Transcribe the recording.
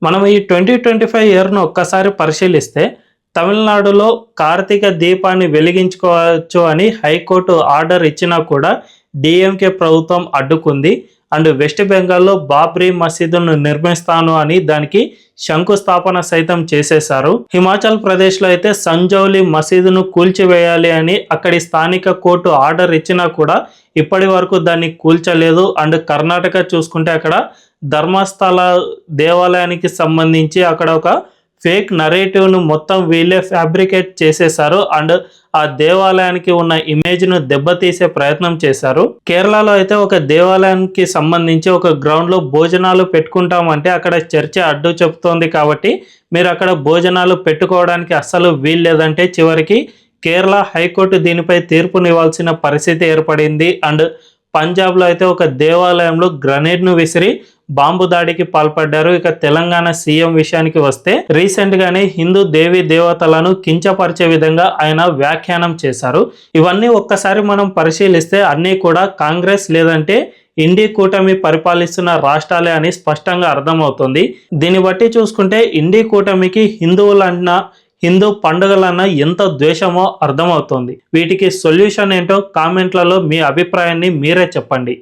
మనం ఈ 2025 ఇయర్‌ను ఒక్కసారి పరిశీలిస్తే తమిళనాడులో కార్తీక దీపాన్ని వెలిగించుకోవచ్చు అని హైకోర్టు ఆర్డర్ ఇచ్చినా కూడా డీఎంకే ప్రభుత్వం అడ్డుకుంది. అండ్ వెస్ట్ బెంగాల్‌లో బాబ్రీ మసీదును నిర్మిస్తాను అని దానికి శంకుస్థాపన సైతం చేసేశారు. హిమాచల్ ప్రదేశ్‌లో అయితే సంజౌలి మసీదును కూల్చివేయాలి అని అక్కడి స్థానిక కోర్టు ఆర్డర్ ఇచ్చినా కూడా ఇప్పటి వరకు దాన్ని కూల్చలేదు. అండ్ కర్ణాటక చూసుకుంటే అక్కడ ధర్మస్థల దేవాలయానికి సంబంధించి అక్కడ ఒక ఫేక్ నరేటివ్ను మొత్తం వీళ్ళే ఫ్యాబ్రికేట్ చేసేశారు. అండ్ ఆ దేవాలయానికి ఉన్న ఇమేజ్ను దెబ్బతీసే ప్రయత్నం చేశారు. కేరళలో అయితే ఒక దేవాలయానికి సంబంధించి ఒక గ్రౌండ్లో భోజనాలు పెట్టుకుంటామంటే అక్కడ చర్చ అడ్డు చెప్తోంది కాబట్టి మీరు అక్కడ భోజనాలు పెట్టుకోవడానికి అస్సలు వీల్లేదంటే చివరికి కేరళ హైకోర్టు దీనిపై తీర్పునివ్వాల్సిన పరిస్థితి ఏర్పడింది. అండ్ పంజాబ్లో అయితే ఒక దేవాలయంలో గ్రనేడ్ను విసిరి బాంబు దాడికి పాల్పడ్డారు. ఇక తెలంగాణ సీఎం విషయానికి వస్తే రీసెంట్ గానే హిందూ దేవీ దేవతలను కించపరిచే విధంగా ఆయన వ్యాఖ్యానం చేశారు. ఇవన్నీ ఒక్కసారి మనం పరిశీలిస్తే అన్నీ కూడా కాంగ్రెస్ లేదంటే ఇండి కూటమి పరిపాలిస్తున్న రాష్ట్రాలే అని స్పష్టంగా అర్థమవుతుంది. దీన్ని బట్టి చూసుకుంటే ఇండి కూటమికి హిందువులన్నా హిందూ పండుగలన్నా ఎంత ద్వేషమో అర్థమవుతుంది. వీటికి సొల్యూషన్ ఏంటో కామెంట్లలో మీ అభిప్రాయాన్ని మీరే చెప్పండి.